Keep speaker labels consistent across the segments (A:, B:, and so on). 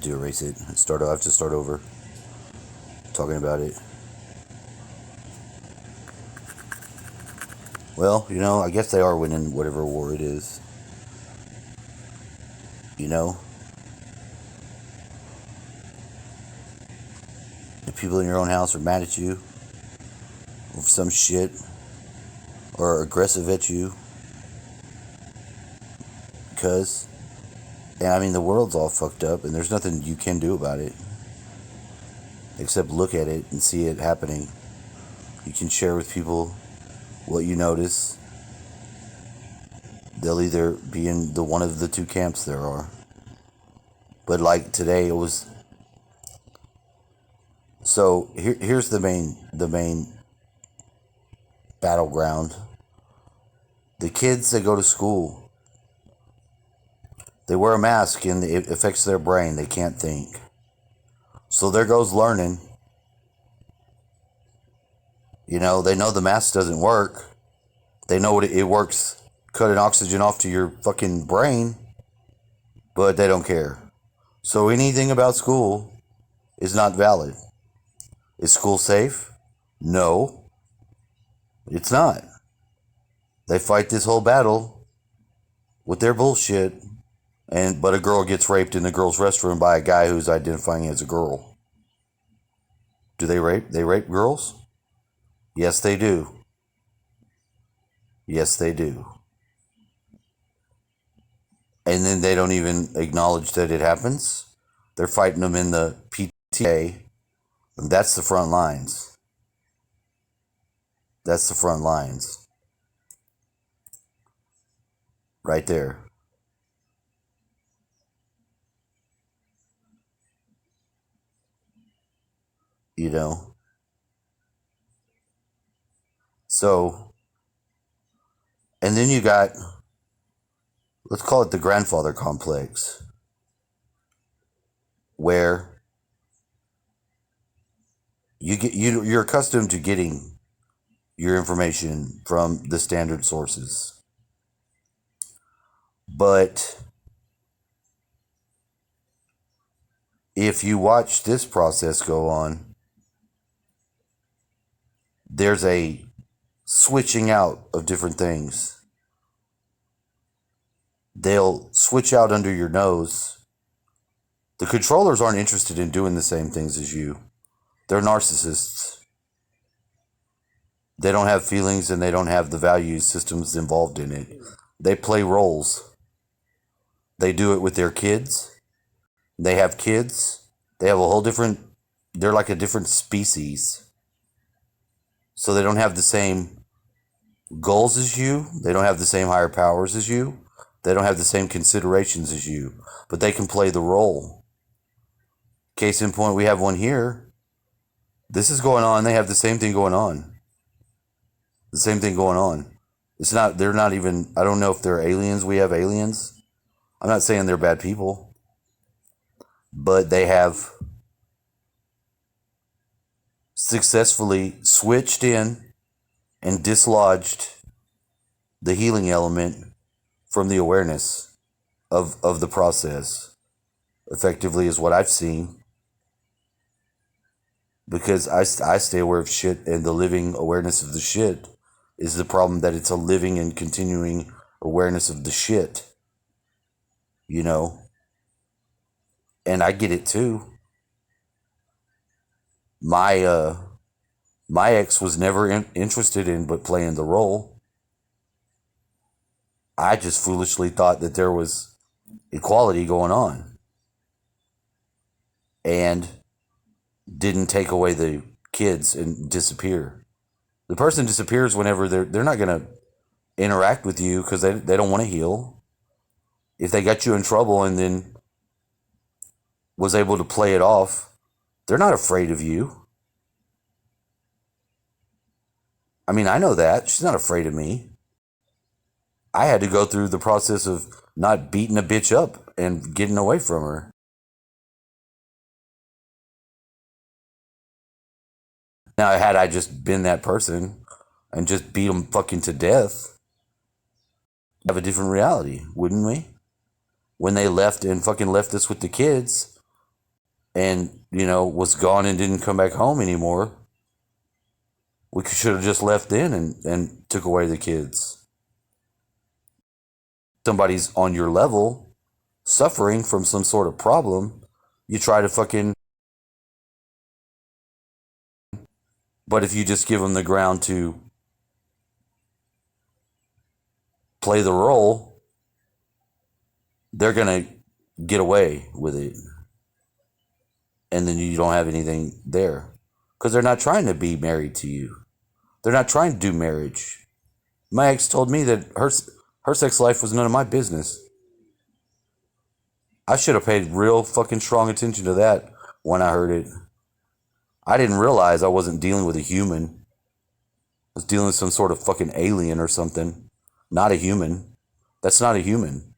A: have to erase it. I have to start over talking about it. Well, I guess they are winning whatever war it is. The people in your own house are mad at you for some shit or are aggressive at you because, and I mean, the world's all fucked up and there's nothing you can do about it except look at it and see it happening. You can share with people what you notice. They'll either be in the one of the two camps there are. But like today it was. So here's the main battleground. The kids that go to school, they wear a mask and it affects their brain. They can't think. So there goes learning. They know the mask doesn't work. They know it works, cutting oxygen off to your fucking brain, but they don't care. So anything about school is not valid. Is school safe? No, it's not. They fight this whole battle with their bullshit, but a girl gets raped in the girls' restroom by a guy who's identifying as a girl. Do they rape? They rape girls? Yes, they do. Yes, they do. And then they don't even acknowledge that it happens. They're fighting them in the PTA. And that's the front lines. That's the front lines. Right there. So, and then you got, let's call it the grandfather complex, where you're accustomed to getting your information from the standard sources. But if you watch this process go on, there's a switching out of different things. They'll switch out under your nose. The controllers aren't interested in doing the same things as you. They're narcissists. They don't have feelings and they don't have the value systems involved in it. They play roles. They do it with their kids. They have kids. They have a whole different, they're like a different species. So they don't have the same goals as you. They don't have the same higher powers as you. They don't have the same considerations as you. But they can play the role. Case in point, we have one here. This is going on. They have the same thing going on. The same thing going on. They're not even, I don't know if they're aliens. We have aliens. I'm not saying they're bad people. But they have successfully switched in and dislodged the healing element from the awareness of the process. Effectively is what I've seen. Because I stay aware of shit, and the living awareness of the shit is the problem, that it's a living and continuing awareness of the shit. And I get it too. My ex was never interested in but playing the role. I just foolishly thought that there was equality going on. And didn't take away the kids and disappear. The person disappears whenever they're not going to interact with you because they don't want to heal. If they got you in trouble and then was able to play it off, they're not afraid of you. I mean, I know that. She's not afraid of me. I had to go through the process of not beating a bitch up and getting away from her. Now, had I just been that person and just beat them fucking to death, we'd have a different reality, wouldn't we? When they left and fucking left us with the kids, and, was gone and didn't come back home anymore, we should have just left then and took away the kids. Somebody's on your level suffering from some sort of problem, you try to fucking. But if you just give them the ground to play the role, they're going to get away with it. And then you don't have anything there. Because they're not trying to be married to you. They're not trying to do marriage. My ex told me that her sex life was none of my business. I should have paid real fucking strong attention to that when I heard it. I didn't realize I wasn't dealing with a human. I was dealing with some sort of fucking alien or something. Not a human. That's not a human.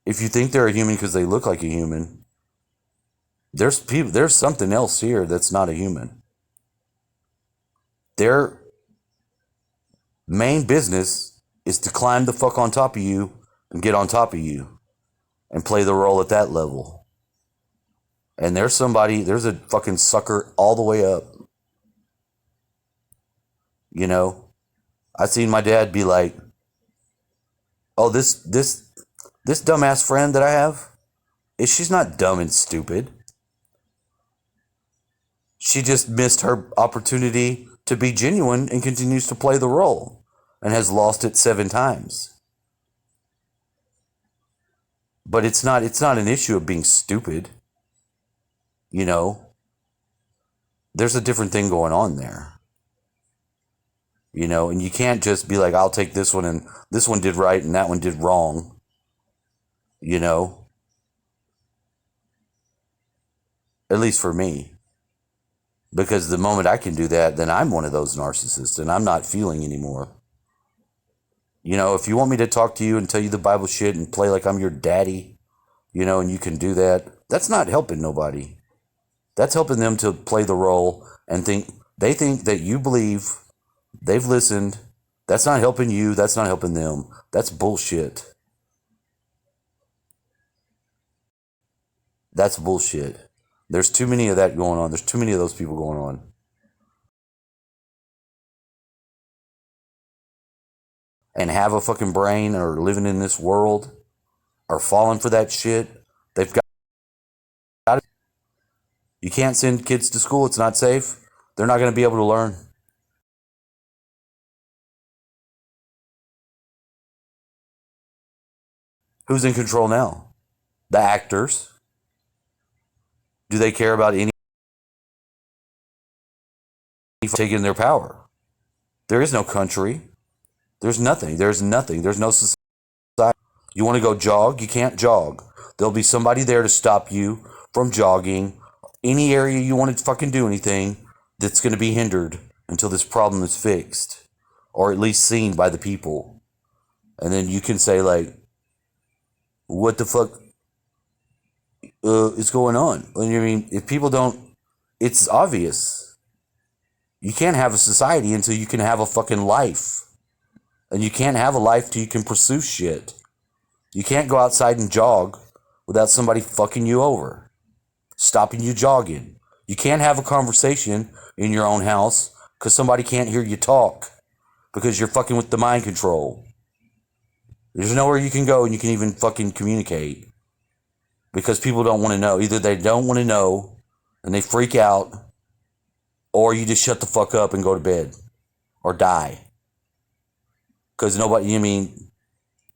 A: If you think they're a human because they look like a human, there's something else here that's not a human. Their main business is to climb the fuck on top of you and get on top of you and play the role at that level. And there's a fucking sucker all the way up. I seen my dad be like, oh, this dumbass friend that I have, she's not dumb and stupid. She just missed her opportunity to be genuine and continues to play the role and has lost it 7 times. But it's not an issue of being stupid. There's a different thing going on there. And you can't just be like, I'll take this one and this one did right and that one did wrong. At least for me. Because the moment I can do that, then I'm one of those narcissists and I'm not feeling anymore. If you want me to talk to you and tell you the Bible shit and play like I'm your daddy, and you can do that, that's not helping nobody. That's helping them to play the role and they think that you believe, they've listened. That's not helping you. That's not helping them. That's bullshit. That's bullshit. There's too many of that going on. There's too many of those people going on. And have a fucking brain or living in this world or falling for that shit. They've got it. You can't send kids to school. It's not safe. They're not going to be able to learn. Who's in control now? The actors. Do they care about any taking their power? There is no country. There's nothing. There's nothing. There's no society. You want to go jog? You can't jog. There'll be somebody there to stop you from jogging. Any area you want to fucking do anything, that's going to be hindered until this problem is fixed. Or at least seen by the people. And then you can say like, what the fuck is going on? I mean, if people don't, it's obvious. You can't have a society until you can have a fucking life. And you can't have a life till you can pursue shit. You can't go outside and jog without somebody fucking you over, stopping you jogging. You can't have a conversation in your own house because somebody can't hear you talk because you're fucking with the mind control. There's nowhere you can go and you can even fucking communicate because people don't want to know. Either they don't want to know and they freak out, or you just shut the fuck up and go to bed or die. Because nobody,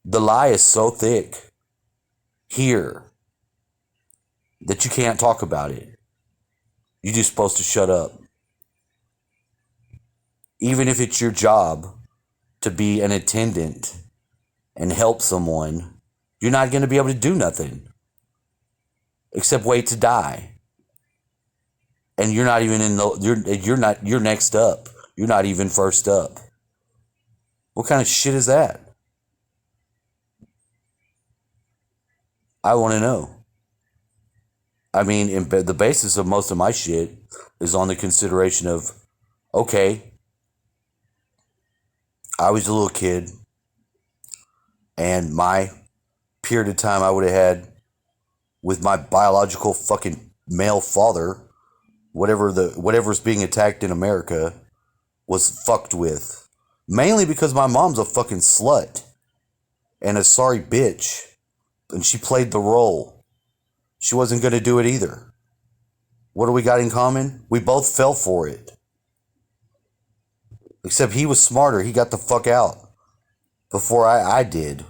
A: the lie is so thick here that you can't talk about it. You're just supposed to shut up. Even if it's your job to be an attendant and help someone, you're not going to be able to do nothing except wait to die. And you're not even you're next up. You're not even first up. What kind of shit is that? I want to know. The basis of most of my shit is on the consideration of, okay, I was a little kid, and my period of time I would have had with my biological fucking male father, whatever's being attacked in America, was fucked with. Mainly because my mom's a fucking slut and a sorry bitch. And she played the role. She wasn't going to do it either. What do we got in common? We both fell for it. Except he was smarter. He got the fuck out before I did.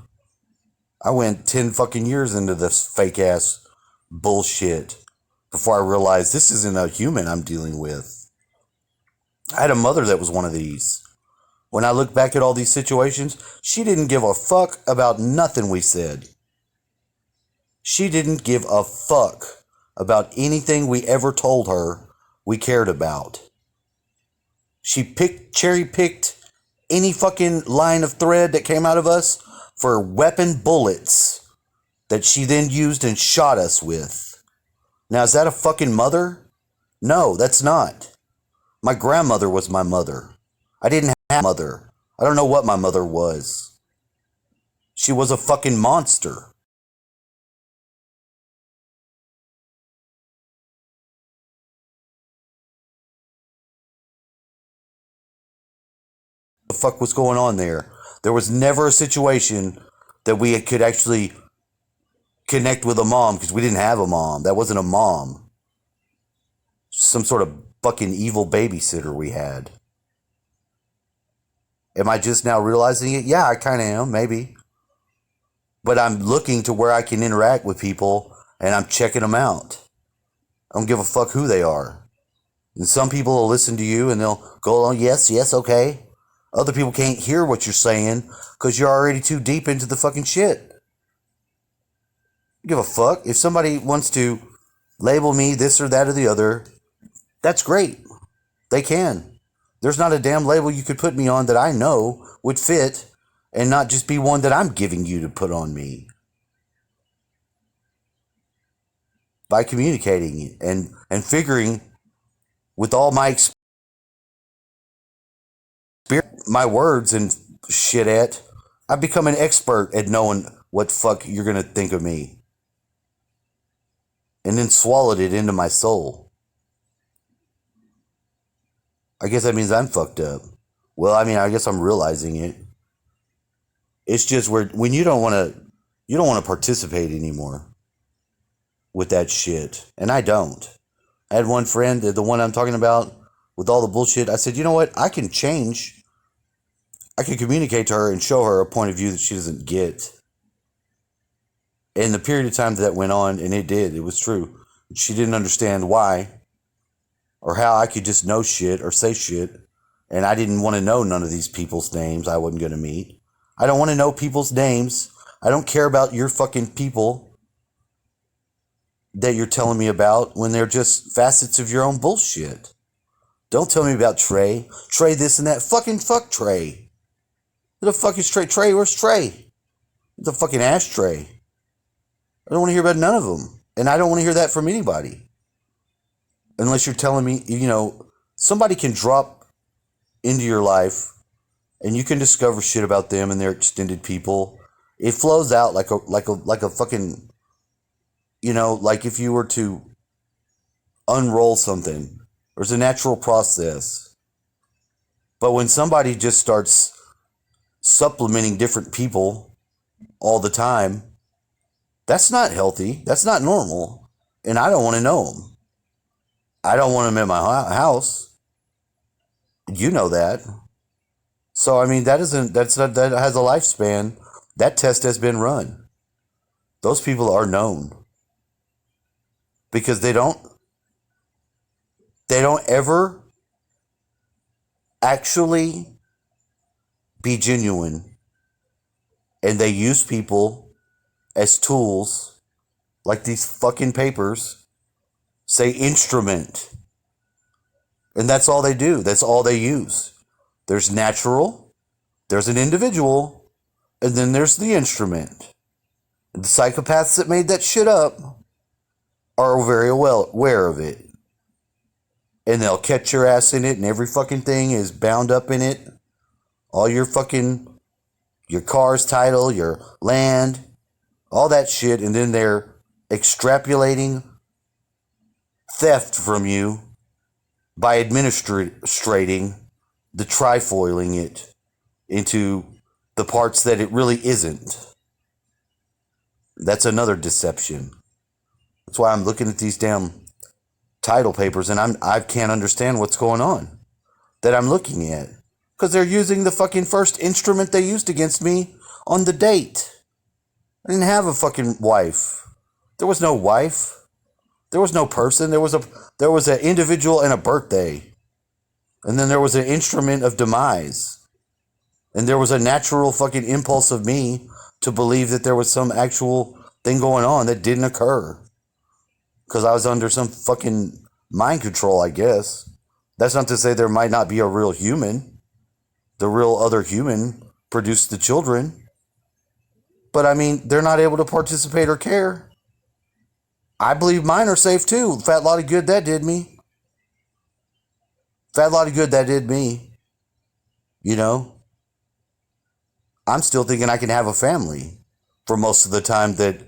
A: I went 10 fucking years into this fake ass bullshit before I realized this isn't a human I'm dealing with. I had a mother that was one of these. When I look back at all these situations, she didn't give a fuck about nothing we said. She didn't give a fuck about anything we ever told her we cared about. She cherry-picked any fucking line of thread that came out of us for weapon bullets that she then used and shot us with. Now, is that a fucking mother? No, that's not. My grandmother was my mother. I didn't have a mother. I don't know what my mother was. She was a fucking monster. What the fuck was going on there? There was never a situation that we could actually connect with a mom because we didn't have a mom. That wasn't a mom. Some sort of fucking evil babysitter we had. Am I just now realizing it? Yeah, I kind of am, maybe. But I'm looking to where I can interact with people and I'm checking them out. I don't give a fuck who they are. And some people will listen to you and they'll go along, yes, okay. Other people can't hear what you're saying because you're already too deep into the fucking shit. Give a fuck. If somebody wants to label me this or that or the other, that's great. They can. There's not a damn label you could put me on that I know would fit and not just be one that I'm giving you to put on me. By communicating and figuring with all my experience, my words and shit at, I've become an expert at knowing what fuck you're going to think of me. And then swallowed it into my soul. I guess that means I'm fucked up. Well, I mean, I guess I'm realizing it. It's just when you don't want to participate anymore with that shit. And I don't. I had one friend, the one I'm talking about, with all the bullshit. I said, you know what? I can change. I can communicate to her and show her a point of view that she doesn't get. And the period of time that went on, and it was true. She didn't understand why or how I could just know shit or say shit. And I didn't want to know none of these people's names I wasn't going to meet. I don't want to know people's names. I don't care about your fucking people that you're telling me about when they're just facets of your own bullshit. Don't tell me about Trey. Trey this and that. Fucking fuck Trey. Who the fuck is Trey? Trey, where's Trey? The fucking ashtray. I don't want to hear about none of them. And I don't want to hear that from anybody. Unless you're telling me, somebody can drop into your life and you can discover shit about them and their extended people. It flows out like a fucking, like if you were to unroll something. There's a natural process. But when somebody just starts supplementing different people all the time, that's not healthy. That's not normal. And I don't want to know them. I don't want them in my house. You know that. So, I mean, that has a lifespan. That test has been run. Those people are known. Because they don't ever actually be genuine. And they use people as tools, like these fucking papers say instrument. And that's all they do. That's all they use. There's natural, there's an individual, and then there's the instrument. And the psychopaths that made that shit up are very well aware of it. And they'll catch your ass in it, and every fucking thing is bound up in it. All your car's title, your land, all that shit, and then they're extrapolating theft from you by administrating the trifoiling it into the parts that it really isn't. That's another deception. That's why I'm looking at these damn title papers and I can't understand what's going on that I'm looking at. Because they're using the fucking first instrument they used against me on the date. I didn't have a fucking wife. There was no wife. There was no person. There was an individual and a birthday. And then there was an instrument of demise. And there was a natural fucking impulse of me to believe that there was some actual thing going on that didn't occur. Because I was under some fucking mind control, I guess. That's not to say there might not be a real human. The real other human produced the children. But I mean, they're not able to participate or care. I believe mine are safe too. Fat lot of good that did me. Fat lot of good that did me. You know? I'm still thinking I can have a family for most of the time that,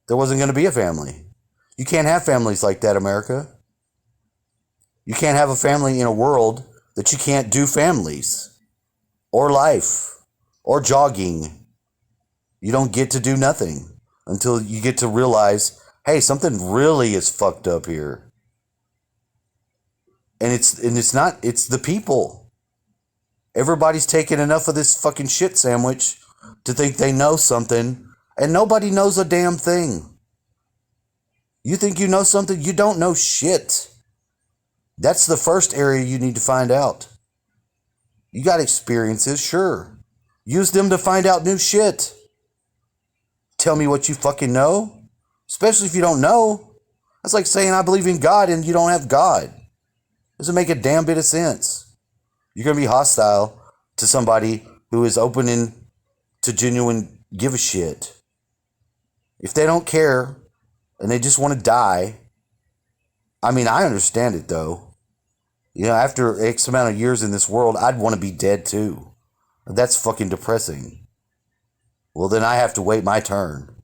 A: there wasn't going to be a family. You can't have families like that, America. You can't have a family in a world that you can't do families or life or jogging. You don't get to do nothing until you get to realize, hey, something really is fucked up here. And it's the people. Everybody's taking enough of this fucking shit sandwich to think they know something, and nobody knows a damn thing. You think you know something? You don't know shit. That's the first area you need to find out. You got experiences, sure. Use them to find out new shit. Tell me what you fucking know. Especially if you don't know. That's like saying I believe in God and you don't have God. Doesn't make a damn bit of sense. You're going to be hostile to somebody who is opening to genuine give a shit. If they don't care and they just want to die, I mean, I understand it though. You know, after X amount of years in this world, I'd want to be dead too. That's fucking depressing. Well, then I have to wait my turn.